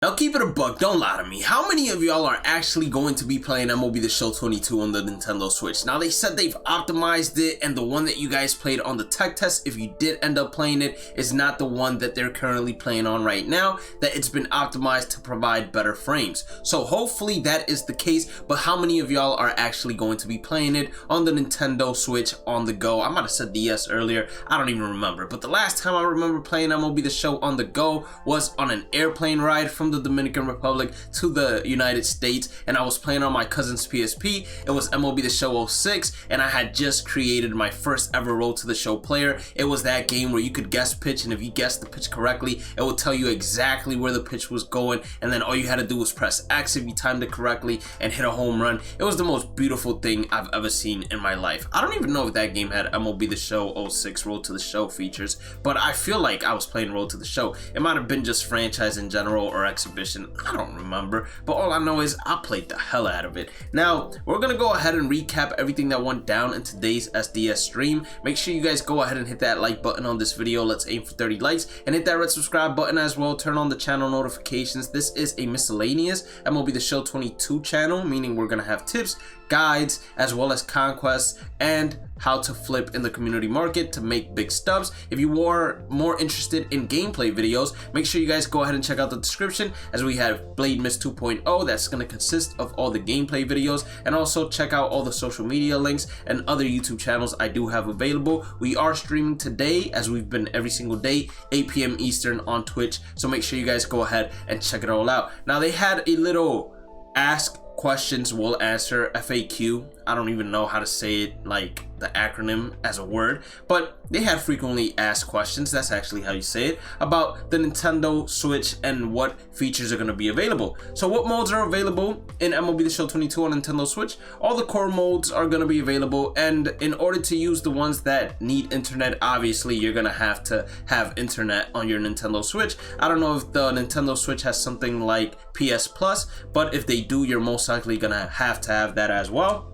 Now keep it a buck, don't lie to me. How many of y'all are actually going to be playing MLB The Show 22 on the Nintendo Switch? Now they said they've optimized it, and the one that you guys played on the tech test, if you did end up playing it, is not the one that they're currently playing on right now, that it's been optimized to provide better frames. So hopefully that is the case, but how many of y'all are actually going to be playing it on the Nintendo Switch on the go? I might have said DS earlier, I don't even remember, but the last time I remember playing MLB The Show on the go was on an airplane ride from the Dominican Republic to the United States, and I was playing on my cousin's PSP. It was MLB The Show 06, and I had just created my first ever Road to the Show player. It was that game where you could guess pitch, and if you guessed the pitch correctly, it would tell you exactly where the pitch was going, and then all you had to do was press X if you timed it correctly and hit a home run. It was the most beautiful thing I've ever seen in my life. I don't even know if that game had MLB The Show 06 Road to the Show features, but I feel like I was playing Road to the Show. It might have been just franchise in general or exhibition, I don't remember, but all I know is I played the hell out of it. Now we're gonna go ahead and recap everything that went down in today's SDS stream. Make sure you guys go ahead and hit that like button on this video. Let's aim for 30 likes, and hit that red subscribe button as well. Turn on the channel notifications. This is a miscellaneous MLB The Show 22 channel, meaning we're gonna have tips, guides, as well as conquests and how to flip in the community market to make big stubs. If you are more interested in gameplay videos, make sure you guys go ahead and check out the description, as we have Bhlademyst 2.0 that's going to consist of all the gameplay videos, and also check out all the social media links and other YouTube channels I do have available. We are streaming today, as we've been every single day, 8 p.m. Eastern on Twitch, so make sure you guys go ahead and check it all out. Now they had a little ask questions will answer FAQ. I don't even know how to say it, like the acronym as a word, but they had frequently asked questions, that's actually how you say it, about the Nintendo Switch and what features are going to be available. So what modes are available in MLB The Show 22 on Nintendo Switch? All the core modes are going to be available, and in order to use the ones that need internet, obviously you're going to have internet on your Nintendo Switch. I don't know if the Nintendo Switch has something like PS Plus, but if they do, you're most likely going to have that as well.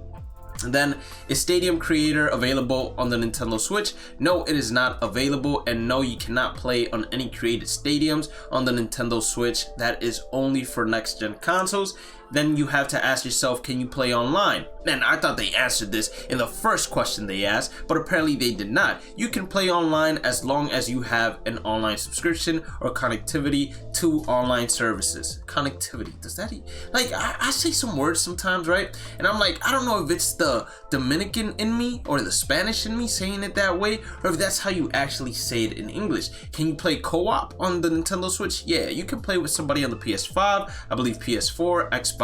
And then, is Stadium Creator available on the Nintendo Switch? No, it is not available, and no, you cannot play on any created stadiums on the Nintendo Switch. That is only for next gen consoles. Then you have to ask yourself, can you play online? And I thought they answered this in the first question they asked, but apparently they did not. You can play online as long as you have an online subscription or connectivity to online services. Connectivity, does that, like, I say some words sometimes, right? And I'm like, I don't know if it's the Dominican in me or the Spanish in me saying it that way, or if that's how you actually say it in English. Can you play co-op on the Nintendo Switch? Yeah, you can play with somebody on the PS5, I believe PS4, Xbox,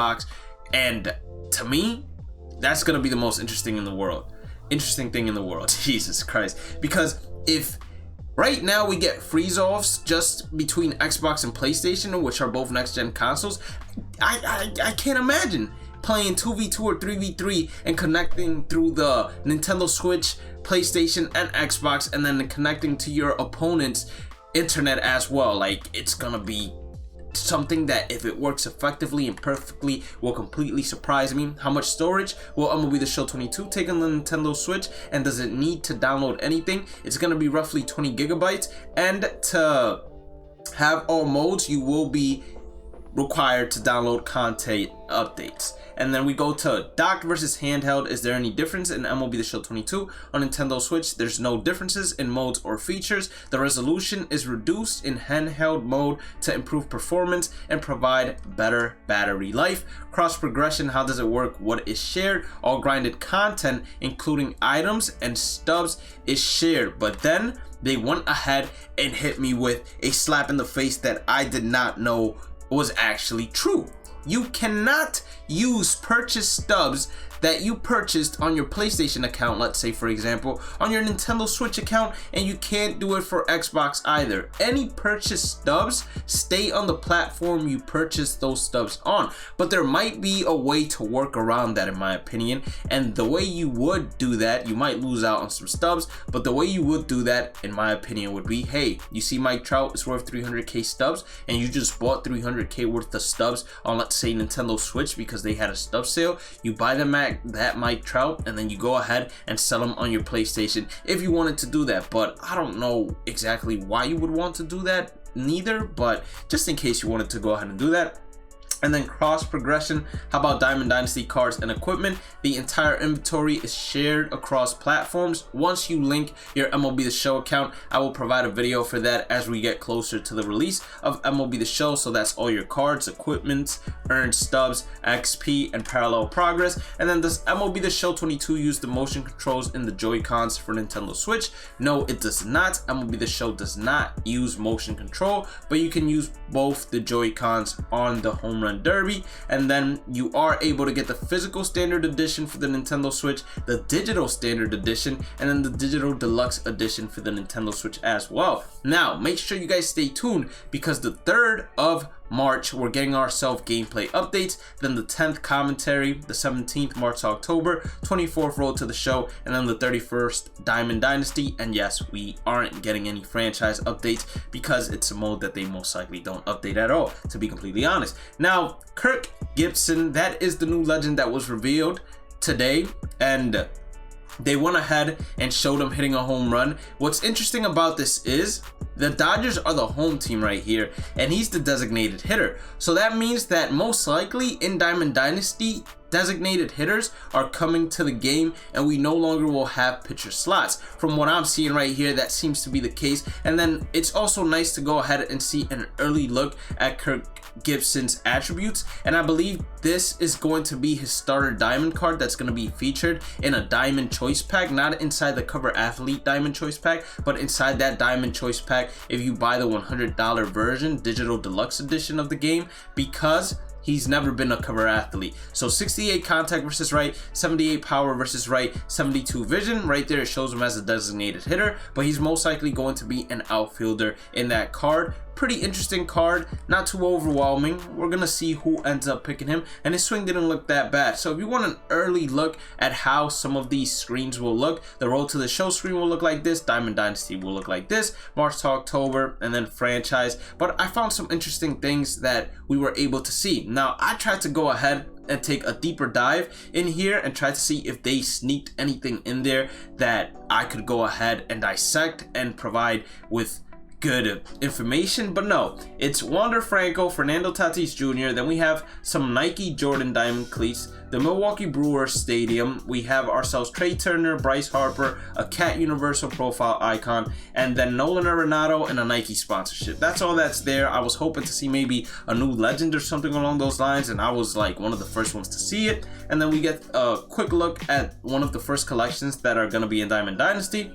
and to me, that's gonna be the most interesting thing in the world. Jesus Christ. Because if right now we get freeze-offs just between Xbox and PlayStation, which are both next-gen consoles, I can't imagine playing 2v2 or 3v3 and connecting through the Nintendo Switch, PlayStation, and Xbox, and then connecting to your opponent's internet as well. Like, it's gonna be something that, if it works effectively and perfectly, will completely surprise me. How much storage will MLB The Show 22 take on the Nintendo Switch, and does it need to download anything? It's going to be roughly 20 gigabytes, and to have all modes, you will be required to download content updates. And then we go to docked versus handheld. Is there any difference in MLB The Show 22 on Nintendo Switch? There's no differences in modes or features. The resolution is reduced in handheld mode to improve performance and provide better battery life. Cross progression, how does it work? What is shared? All grinded content, including items and stubs, is shared. But then they went ahead and hit me with a slap in the face that I did not know was actually true. You cannot use purchase stubs that you purchased on your PlayStation account, let's say for example, on your Nintendo Switch account, and you can't do it for Xbox either. Any purchase stubs stay on the platform you purchased those stubs on, but there might be a way to work around that, in my opinion. And the way you would do that, you might lose out on some stubs, but the way you would do that, in my opinion, would be, hey, you see Mike Trout is worth 300k stubs, and you just bought 300k worth of stubs on, let's say, Nintendo Switch because they had a stub sale. You buy them at that Mike Trout, and then you go ahead and sell them on your PlayStation if you wanted to do that. But I don't know exactly why you would want to do that. neither, but just in case you wanted to go ahead and do that. And then cross progression, how about Diamond Dynasty cards and equipment? The entire inventory is shared across platforms. Once you link your MLB The Show account, I will provide a video for that as we get closer to the release of MLB The Show. So that's all your cards, equipment, earned stubs, XP, and parallel progress. And then does MLB The Show 22 use the motion controls in the Joy-Cons for Nintendo Switch? No, it does not. MLB The Show does not use motion control, but you can use both the Joy-Cons on the Home Run Derby. And then you are able to get the physical standard edition for the Nintendo Switch, the digital standard edition, and then the digital deluxe edition for the Nintendo Switch as well. Now make sure you guys stay tuned, because the 3rd of March we're getting ourselves gameplay updates, then the 10th commentary, the 17th March to October, 24th Road to the Show, and then the 31st Diamond Dynasty. And yes, we aren't getting any franchise updates because it's a mode that they most likely don't update at all, to be completely honest. Now Kirk Gibson, that is the new legend that was revealed today, and they went ahead and showed him hitting a home run. What's interesting about this is the Dodgers are the home team right here, and he's the designated hitter. So that means that most likely in Diamond Dynasty, designated hitters are coming to the game, and we no longer will have pitcher slots. From what I'm seeing right here, that seems to be the case. And then it's also nice to go ahead and see an early look at Kirk Gibson's attributes, and I believe this is going to be his starter diamond card that's going to be featured in a diamond choice pack, not inside the cover athlete diamond choice pack, but inside that diamond choice pack if you buy the $100 version, digital deluxe edition of the game, because he's never been a cover athlete. So 68 contact versus right, 78 power versus right, 72 vision. Right there it shows him as a designated hitter, but he's most likely going to be an outfielder in that card. Pretty interesting card, not too overwhelming. We're gonna see who ends up picking him, and his swing didn't look that bad. So if you want an early look at how some of these screens will look, the Road to the Show screen will look like this, Diamond Dynasty will look like this, March to October, and then franchise. But I found some interesting things that we were able to see. Now I tried to go ahead and take a deeper dive in here and try to see if they sneaked anything in there that I could go ahead and dissect and provide with good information. But no, it's Wander Franco, Fernando Tatis Jr. Then we have some Nike Jordan Diamond cleats, the Milwaukee Brewers Stadium. We have ourselves Trey Turner, Bryce Harper, a Cat Universal Profile icon, and then Nolan Arenado and a Nike sponsorship. That's all that's there. I was hoping to see maybe a new legend or something along those lines, and I was like one of the first ones to see it. And then we get a quick look at one of the first collections that are going to be in Diamond Dynasty.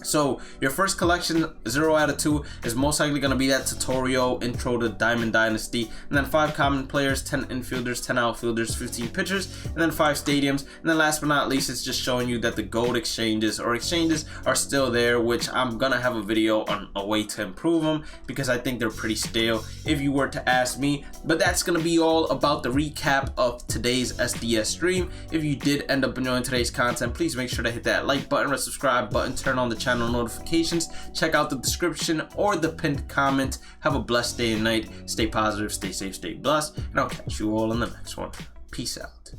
So your first collection, 0 out of 2, is most likely going to be that tutorial intro to Diamond Dynasty, and then 5 common players, 10 infielders, 10 outfielders, 15 pitchers, and then 5 stadiums. And then last but not least, it's just showing you that the gold exchanges are still there, which I'm gonna have a video on a way to improve them, because I think they're pretty stale if you were to ask me. But that's gonna be all about the recap of today's SDS stream. If you did end up enjoying today's content, please make sure to hit that like button, red subscribe button, turn on the channel notifications, check out the description or the pinned comment. Have a blessed day and night. Stay positive, stay safe, stay blessed, and I'll catch you all in the next one. Peace out.